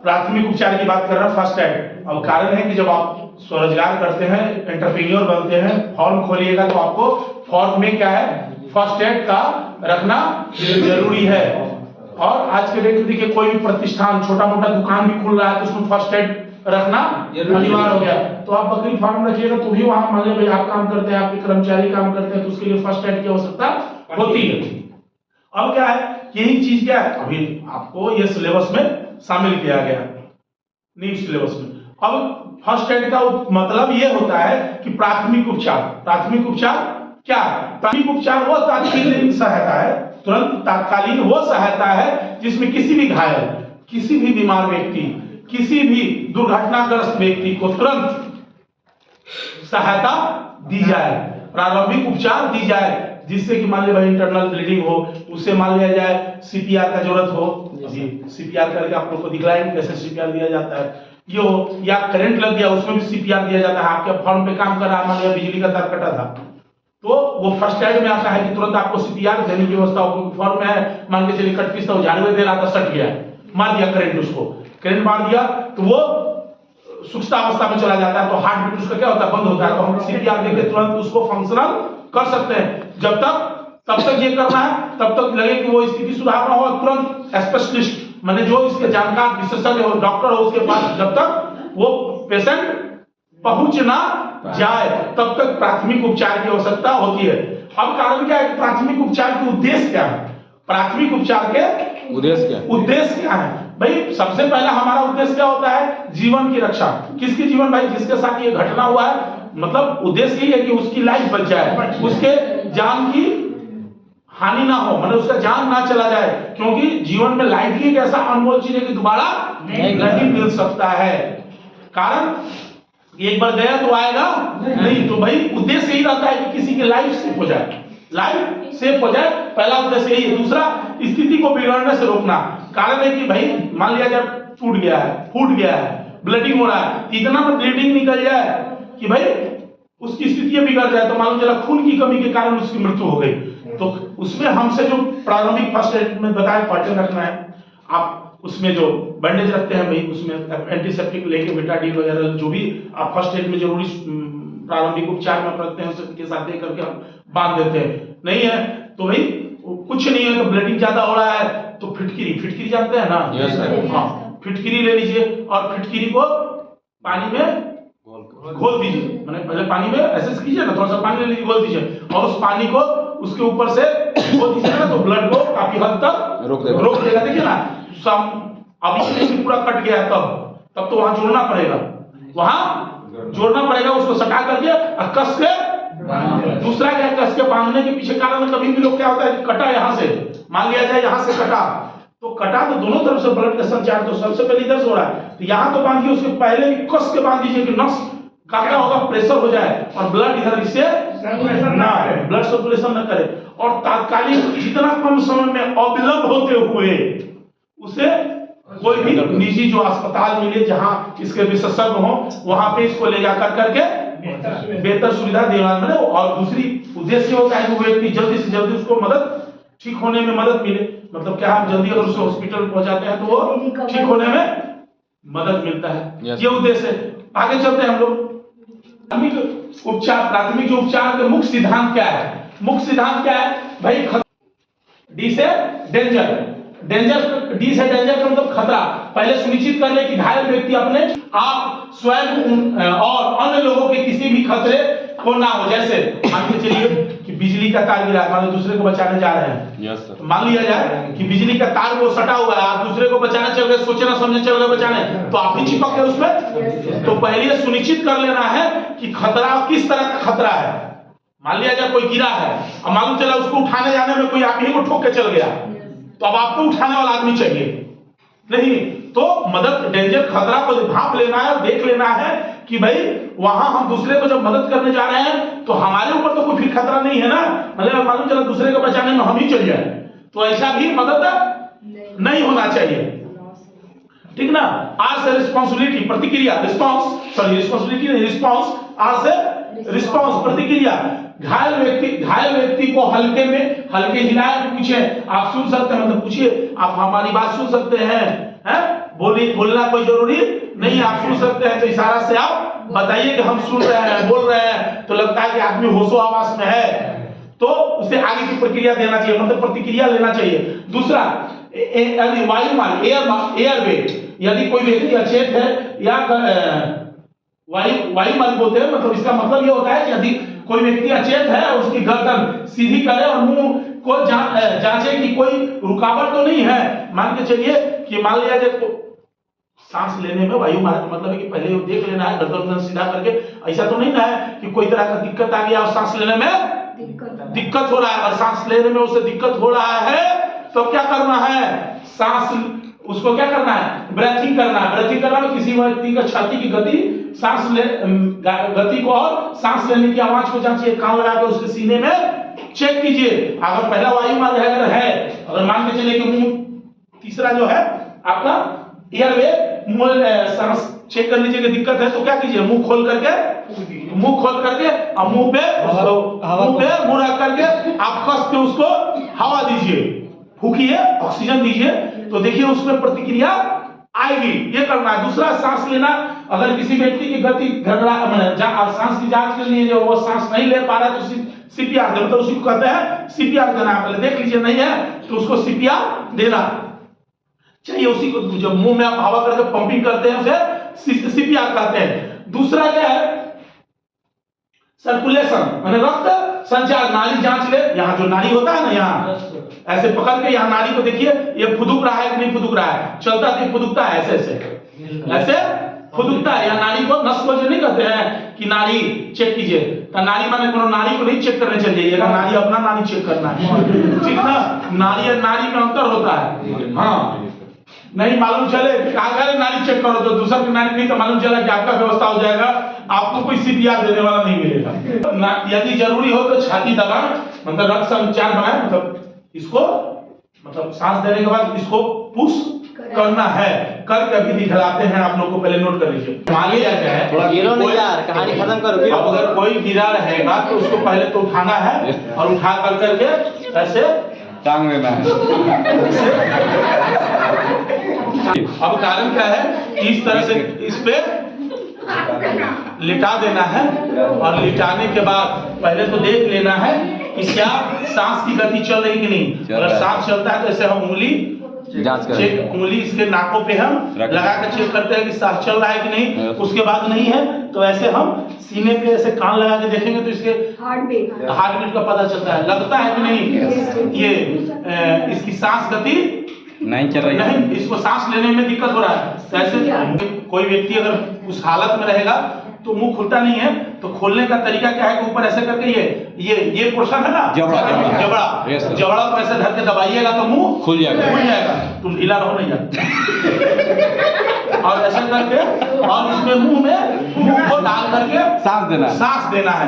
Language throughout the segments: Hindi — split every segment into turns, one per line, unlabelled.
प्राथमिक उपचार की बात कर रहा हूँ, फर्स्ट एड। अब कारण है कि जब आप स्वरोजगार करते हैं, एंटरप्रेन्योर बनते हैं, फॉर्म खोलिएगा तो आपको फॉर्म में क्या है, फर्स्ट एड का रखना जरूरी है। और आज के डेट में देखिए कोई भी प्रतिष्ठान, छोटा मोटा दुकान भी खुल रहा है तो उसमें फर्स्ट एड रखना अनिवार्य हो गया। तो आप बकरी फार्म रखिएगा तो भी वहां मान लीजिए आप काम करते हैं, आपके कर्मचारी काम करते हैं, तो उसके लिए फर्स्ट एड की आवश्यकता होती है। अब क्या है, यही चीज क्या है, अभी आपको ये सिलेबस में शामिल किया गया न्यू सिलेबस में। अब फर्स्ट एड का मतलब ये होता है कि प्राथमिक उपचार। प्राथमिक उपचार क्या है? प्राथमिक उपचार वो तात्कालिक सहायता है, तुरंत तात्कालीन वो सहायता है जिसमें किसी भी घायल, किसी भी बीमार व्यक्ति, किसी भी दुर्घटनाग्रस्त व्यक्ति को तुरंत सहायता दी जाए, प्रारंभिक उपचार दी जाए, जिससे कि मान लीजिए इंटरनल ब्लीडिंग हो, उसे मान लिया जाए सीपीआर का जरूरत हो। अभी सीपीआर करके आप लोग को दिखलाएंगे कैसे सीपीआर दिया जाता है, ये हो, या करंट लग गया उसमें भी सीपीआर दिया जाता है। आपके फॉर्म पे काम कर रहा है, मान लिया बिजली का तार कटा था तो वो फर्स्ट एड में आता है कि तुरंत आपको सीपीआर देने की व्यवस्था हो। फॉर्म में है, मान के चलिए कट पीस था, जानवर दे रहा था, सट गया, मार दिया करंट, उसको करंट मार दिया तो वो सुस्ता अवस्था में चला जाता है, तो हार्ट बीट उसका क्या होता है, बंद होता है। तो हम सीपीआर देके तुरंत उसको फंक्शनल कर सकते हैं। तब तक ये करना है, तब तक लगे कि वो स्थिति सुधार ना हो, तुरंत स्पेशलिस्ट माने जो इसके जानकार विशेषज्ञ हो, डॉक्टर हो, उसके पास जब तक वो पेशेंट पहुंच ना जाए तब तक प्राथमिक उपचार की आवश्यकता होती है। अब कारण क्या है, प्राथमिक उपचार के उद्देश्य क्या है? प्राथमिक उपचार के उद्देश्य क्या है? भाई सबसे पहला हमारा उद्देश्य क्या होता है, जीवन की रक्षा। किसकी जीवन? भाई जिसके साथ ये घटना हुआ है, मतलब उद्देश्य यही है कि उसकी लाइफ बच जाए, उसके जान की हानि ना हो, मतलब उसका जान ना चला जाए, क्योंकि जीवन में लाइफ ही एक ऐसा अनमोल चीज है कि दोबारा नहीं मिल सकता है। कारण एक बार गया तो आएगा नहीं, तो भाई उद्देश्य यही रहता है कि किसी की लाइफ सेफ हो जाए, लाइफ सेफ हो जाए, पहला उद्देश्य यही है। दूसरा, स्थिति को बिगड़ने से रोकना। कारण है कि भाई मान लिया जब टूट गया है, फूट गया है, ब्लीडिंग हो रहा है, इतना में ब्लीडिंग निकल जाए कि भाई उसकी स्थिति बिगड़ जाए, तो मान लो चला खून की कमी के कारण उसकी मृत्यु हो गई, तो उसमें हमसे जो प्रारंभिक फर्स्ट एड में बताया कॉटन रखना है, आप उसमें जो बैंडेज रखते हैं भाई, उसमें एंटीसेप्टिक लेके बेटाडीन वगैरह जो भी आप फर्स्ट एड में जरूरी प्रारंभिक उपचार में रखते हैं उसके साथ दे करके हम बांध देते हैं। नहीं है तो भाई कुछ नहीं है, तो ब्लीडिंग ज्यादा हो रहा है तो फिटकिरी जानते हैं ना?
Yes sir.
हाँ, फिटकिरी ले लीजिए और फिटकिरी को पानी में घोल दीजिए, मैंने पहले पानी में ऐसे कीजिए ना, थोड़ा सा पानी ले लीजिए, घोल दीजिए, और उस पानी को उसके ऊपर से घोल दीजिए ना, तो ब्लड को काफी हद तक रोक देगा। देखिए ना, अभी पूरा कट गया, तब तो वहां जोड़ना पड़ेगा, उसको सटा करके और कस के। दूसरा क्या, कस के बांधने के पीछे कारण में कभी भी लोग क्या होता है, कटा यहाँ से, मान लिया जाए यहाँ से कटा तो दोनों तरफ से ब्लड का संचार, तो सबसे पहले इधर से हो रहा है, तो यहाँ तो बांधिए, उसके पहले भी कस के बांध दीजिए कि नस का क्या होगा, प्रेशर हो जाए और ब्लड इधर इससे ना ब्लड सर्कुलेशन न करे, और तात्कालिक जितना कम समय में अविलंब होते हुए उसे कोई भी निजी जो अस्पताल मिले जहां इसके विशेषज्ञ हो, वहां पे इसको ले जाकर करके बेहतर सुविधा देना मिले। और दूसरी उद्देश्य होता है कि वो व्यक्ति जल्दी से जल्दी उसको मदद, ठीक होने में मदद मिले। मतलब क्या, हम जल्दी अगर उसे हॉस्पिटल पहुंचाते हैं तो वो ठीक होने में मदद मिलता है, ये उद्देश्य है। आगे चलते हैं हम लोग। प्राथमिक उपचार, उपचार के मुख्य सिद्धांत क्या है? मुख्य सिद्धांत क्या है भाई? डी से डेंजर का मतलब खतरा। पहले सुनिश्चित कर ले कि घायल व्यक्ति अपने आप, स्वयं और अन्य लोगों के किसी भी खतरे को ना हो। जैसे मान के चलिए कि बिजली का तार गिरा है, मान लो दूसरे को बचाने जा रहे हैं, तो मान लिया जाए कि बिजली का तार वो सटा हुआ है, आप दूसरे को बचाने चल गए, सोचे ना समझे चल गए बचाने, तो आप भी चिपक गए उसमें। तो पहले सुनिश्चित कर लेना है कि खतरा किस तरह का खतरा है। मान लिया जाए कोई गिरा है, अब मालूम चला उसको उठाने जाने में कोई आप ही को ठोक के चल गया, तो अब आपको उठाने वाला आदमी चाहिए नहीं, तो मदद, डेंजर, खतरा को भाप लेना है और देख लेना है कि भाई वहां हम दूसरे को जब मदद करने जा रहे हैं तो हमारे ऊपर तो कोई फिर खतरा नहीं है ना, मतलब मालूम चला दूसरे को बचाने में हम ही चल जाए, तो ऐसा भी मदद नहीं होना चाहिए, ठीक ना। आर से रिस्पॉन्सिबिलिटी, प्रतिक्रिया, रिस्पॉन्सिबिलिटी नहीं, रिस्पॉन्स, आर से रिस्पॉन्स, प्रतिक्रिया। घायल व्यक्ति को हल्के हिलाए, पूछे, आप सुन सकते हैं, मतलब पूछिए, आप हमारी बात सुन सकते हैं, बोलना कोई जरूरी नहीं है, आप सुन सकते हैं तो इशारा से आप बताइए कि हम सुन रहे हैं, बोल रहे हैं, तो लगता है कि आदमी होशो हवास में है, तो उसे आगे की प्रक्रिया देना चाहिए, मतलब प्रतिक्रिया लेना चाहिए। दूसरा, यदि वायु मार्ग एयरवे, यदि कोई व्यक्ति अचेत है या वायु मार्ग बोलते हैं, मतलब इसका मतलब ये होता है कि यदि कोई व्यक्ति अचेत है और उसकी गर्दन सीधी करे और मुंह को जांचे कि कोई रुकावट तो नहीं है। मान के चलिए कि मान लिया जाए तो सांस लेने में वायु मार्ग मतलब है कि पहले देख लेना है गर्दन सीधा करके, ऐसा तो नहीं ना है कि कोई तरह का दिक्कत आ गया और सांस लेने में दिक्कत हो रहा है, और सांस लेने में उसे दिक्कत हो रहा है तो क्या करना है, सांस उसको क्या करना है, ब्रीथिंग करना है। ब्रीथिंग करना है किसी व्यक्ति का छाती की गति, सांस ले गति को और सांस लेने की आवाज को जांचिए, कान लगा के उसके सीने में चेक कीजिए। अगर पहला वायु मार्ग अगर है, अगर मान के चलिए कि मुंह, तीसरा जो है आपका एयरवे, मुंह सांस चेक कर लीजिए कि दिक्कत है तो क्या कीजिए, मुंह खोल करके और मुंह पे मुंह रख करके आप कस के उसको हवा दीजिए, फूकिए, ऑक्सीजन दीजिए, तो देखिए उसमें प्रतिक्रिया आएगी। ये करना है। दूसरा, सांस लेना, अगर किसी व्यक्ति की गति सांस की जांच के लिए जो वो सांस नहीं ले पा रहा है तो सीपीआर दे, मतलब उसी को कहते हैं सीपीआर देना। पहले देख लीजिए नहीं है तो उसको सीपीआर देना चाहिए। उसी को जब मुंह में आप हवा करके पंपिंग करते हैं उसे सीपीआर कहते हैं। दूसरा क्या है, सर्कुलेशन, माने रक्त संचार, नाड़ी जांच ले। यहाँ जो नाड़ी होता है ना, यहाँ ऐसे पकड़ के यहाँ नाड़ी को देखिए, ये फुदुक रहा है कि नहीं फुदुक रहा है, चलता तो फुदुकता है, ऐसे फुदुकता है। यहाँ नाड़ी को नस को जो नहीं कहते हैं कि नाड़ी चेक कीजिए, तो नाड़ी माने कोनो नाड़ी को नहीं चेक करने चल जाइएगा, नाड़ी अपना नाड़ी चेक करना है, ठीक ना। नाड़ी और नाड़ी में अंतर होता है। हाँ, नहीं मालूम चले कागज नाड़ी चेक करो तो दूसरा की नाड़ी नहीं, तो मालूम चला कि आपका व्यवस्था हो जाएगा, आपको कोई सीपीआर देने वाला नहीं मिलेगा। यदि जरूरी हो तो छाती दबा, मतलब रक्त संचार बनाए, मतलब इसको, मतलब सांस देने के बाद इसको पुश करना है, करके अभी दिखलाते हैं आप लोग को, पहले नोट कर लीजिए। मान लिया जाए
कहानी खत्म करो,
अब अगर कोई गिरा रहेगा तो उसको पहले तो उठाना है और उठा करके ऐसे
टांग देना है।
अब कारण क्या है, इस तरह से इस पे लिटा देना है, और लिटाने के बाद पहले तो देख लेना है कि क्या सांस की गति चल रही कि नहीं। अगर सांस चलता है तो ऐसे हम उंगली
जांच करें,
चेक, उंगली इसके नाकों पे हम लगा कर चेक करते हैं कि सांस चल रहा है कि नहीं। उसके बाद नहीं है तो ऐसे हम सीने पे ऐसे कान लगा के देखेंगे तो इसके हार्ट बीट का पता चलता है, लगता है कि नहीं ये इसकी सांस गति
नहीं चल रही है,
नहीं, इसको सांस लेने में दिक्कत हो रहा है। ऐसे कोई व्यक्ति अगर उस हालत में रहेगा तो मुंह खुलता नहीं है, तो खोलने का तरीका क्या है कि ऊपर ऐसे करके ये पोर्शन है ना, जबड़ा को ऐसे धर के दबाइएगा तो मुंह खुल जाएगा, तुम ढीला रहो नहीं जाता। और ऐसा करके और इसमें मुंह को डाल करके सांस देना है,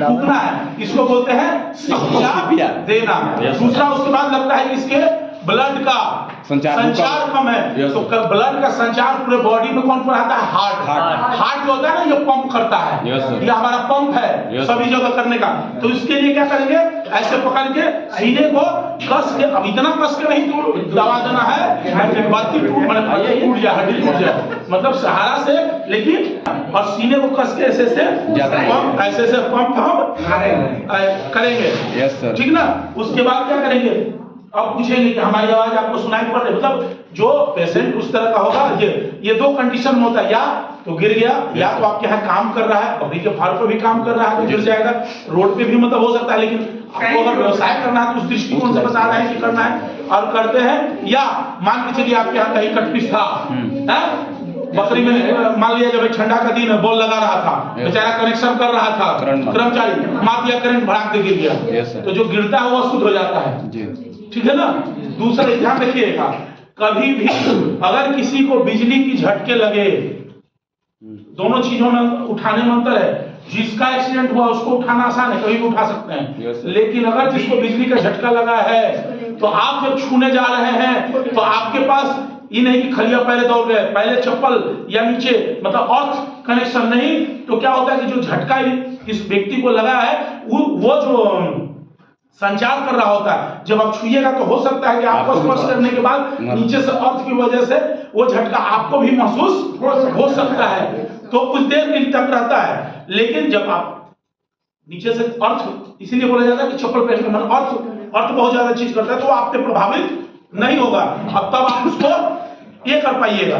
फूकना है, इसको बोलते हैं सीपीआर देना। दूसरा, उसके बाद लगता है कि इसके ब्लड का संचार कम है, तो ब्लड का संचार पूरे बॉडी में कौन पढ़ाता है, हार्ट जो होता है ना, ये पंप करता है, ये हमारा पंप है सभी जगह करने का। तो इसके लिए क्या करेंगे, ऐसे पकड़ के सीने को कस के, अब इतना कस के नहीं दबा देना है बाती टूट जाए, हड्डी टूट जाए, मतलब सहारा से, लेकिन और सीने को कस के ऐसे से पंप हम करेंगे, ठीक ना। उसके बाद क्या करेंगे, अब पूछेंगे कि हमारी आवाज आपको सुनाई पड़ रही, मतलब जो पेशेंट उस तरह का होगा, ये दो कंडीशन में होता है, या तो गिर गया, या तो आपके यहाँ काम कर रहा है, पब्लिक के फाड़ पर भी काम कर रहा है तो गिर जाएगा, रोड पे भी मतलब हो सकता है, लेकिन आपको अगर व्यवसाय करना है तो उस दृष्टिकोण से बता रहे हैं कि करना है और करते हैं। या मान के चलिए आपके यहाँ कहीं कटपीस था, बकरी में मान लिया जब ठंडा का दिन है, बॉल लगा रहा था, बेचारा कनेक्शन कर रहा था, कर्मचारी मार दिया, करंट भड़ाक दे गिर गया, तो जो गिरता है वो शुद्ध हो जाता है, ठीक है ना। दूसरा ध्यान रखिएगा, कभी भी अगर किसी को बिजली की झटके लगे, दोनों चीजों में उठाने में अंतर है। जिसका एक्सीडेंट हुआ उसको उठाना आसान है, कभी भी उठा सकते हैं, लेकिन अगर जिसको बिजली का झटका लगा है तो आप जब छूने जा रहे हैं तो आपके पास ये नहीं कि खलिया पहले दौड़ गए, पहले चप्पल या नीचे, मतलब अर्थ कनेक्शन नहीं, तो क्या होता है कि जो झटका इस व्यक्ति को लगा है वो जो संचार कर रहा होता है। जब आप छुइएगा तो हो सकता है कि आपको स्पर्श करने के बाद नीचे से अर्थ की वजह से वो झटका आपको भी महसूस हो सकता है, तो कुछ देर के तक रहता है। लेकिन जब आप नीचे से अर्थ, इसीलिए बोला जाता है कि चप्पल पहन के मन अर्थ बहुत ज्यादा चीज करता है, तो आप पे प्रभावित नहीं होगा। अब तब आप उसको ये कर पाइएगा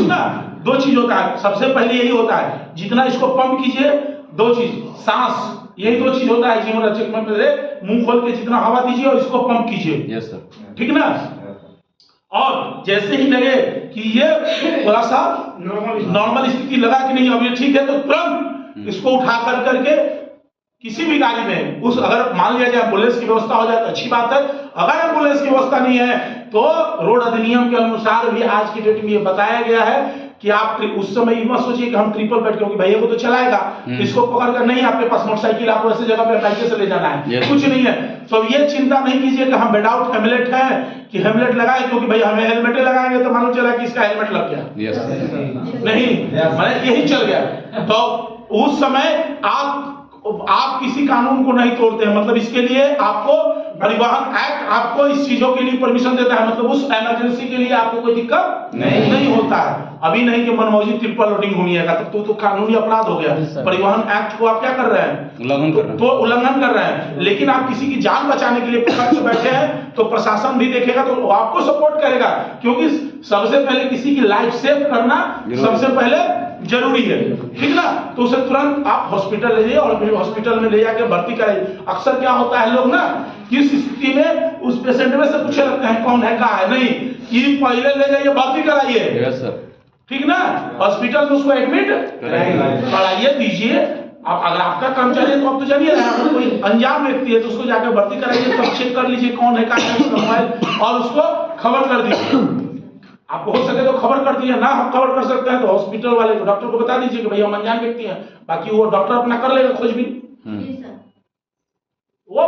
ना। दो चीज होता है, सबसे पहले यही होता है, जितना इसको पंप कीजिए, दो चीज, सांस, यही दो चीज होता है जीवन रक्षक में। पहले मुंह खोल के जितना हवा दीजिए और इसको पंप कीजिए।
Yes sir.
ठीक ना। और जैसे ही लगे कि ये थोड़ा सा नॉर्मल स्थिति लगा कि नहीं अब ये ठीक है, तो तुरंत इसको उठा कर करके किसी भी गाड़ी में उस, अगर मान लिया जाए एम्बुलेंस की व्यवस्था हो जाए तो अच्छी बात है। अगर एम्बुलेंस की व्यवस्था नहीं है तो रोड अधिनियम के अनुसार भी आज की डेट में ये बताया गया है कि आप उस समय ये मत सोचिए कि हम ट्रिपल बेड, क्योंकि भैया को तो चलाएगा, इसको पकड़ कर नहीं, आपके पास मोटरसाइकिल, आपको ऐसे जगह पे बाइक से ले जाना है, कुछ नहीं है। तो ये चिंता नहीं कीजिए कि हम विदाउट हेलमेट है कि हेलमेट लगाए, क्योंकि भैया हमें हेलमेट लगाएंगे तो मालूम चला कि इसका हेलमेट लग गया। नहीं, मैंने यही चल गया। तो उस समय आप किसी कानून को नहीं तोड़ते हैं, मतलब इसके लिए आपको परिवहन एक्ट आपको इस चीजों के लिए परमिशन देता है, मतलब उस इमरजेंसी के लिए आपको कोई दिक्कत नहीं होता है। अभी नहीं कि मनमौजी ट्रिपल लोडिंग घूमिएगा, तब तो कानूनी अपराध हो गया। परिवहन एक्ट को आप क्या कर रहे हैं, उल्लंघन कर रहे हैं। लेकिन आप किसी की जान बचाने के लिए पकड़ के बैठे हैं तो प्रशासन भी देखेगा तो आपको सपोर्ट करेगा, क्योंकि सबसे पहले किसी की लाइफ सेव करना सबसे पहले जरूरी है। ठीक ना। तो उसे तुरंत आप हॉस्पिटल ले जाइए और हॉस्पिटल में ले जाके भर्ती कराइए। अक्सर क्या होता है, लोग ना किस स्थिति में उस पेशेंट में से पूछे लगते हैं कौन है कहाँ है, नहीं, कि पहले ले जाइए भर्ती कराइए। ठीक ना। हॉस्पिटल में उसको एडमिट कराइए, दीजिए। आप अगर आपका कर्मचारी है तो आप तो जानिए, अगर कोई अनजान व्यक्ति है तो उसको जाकर भर्ती कराइए, तब चेक कर लीजिए कौन है कहाँ है मोबाइल, और उसको खबर कर दीजिए। आपको हो सके तो खबर कर दिए, ना खबर कर सकते हैं तो हॉस्पिटल वाले को, डॉक्टर को बता दीजिए कि भैया हम अनजान व्यक्ति हैं, बाकी वो डॉक्टर अपना कर लेगा खोजबीन, वो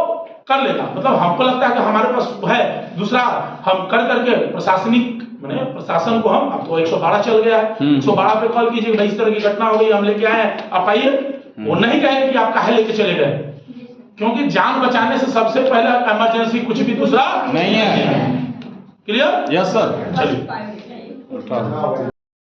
कर लेगा। मतलब हमको लगता है कि हमारे पास है, दूसरा हम कर करके प्रशासनिक मैंने प्रशासन को हम, अब तो 112 चल गया है, 112 पे कॉल कीजिए भाई इस तरह की घटना हो गई, हम लेके आए हैं, आप आइए। वो नहीं कहेंगे कि आप काहे लेके चले गए, क्योंकि जान बचाने से सबसे पहला इमरजेंसी कुछ भी दूसरा नहीं है। क्लियर?
Yes sir.
चलिए।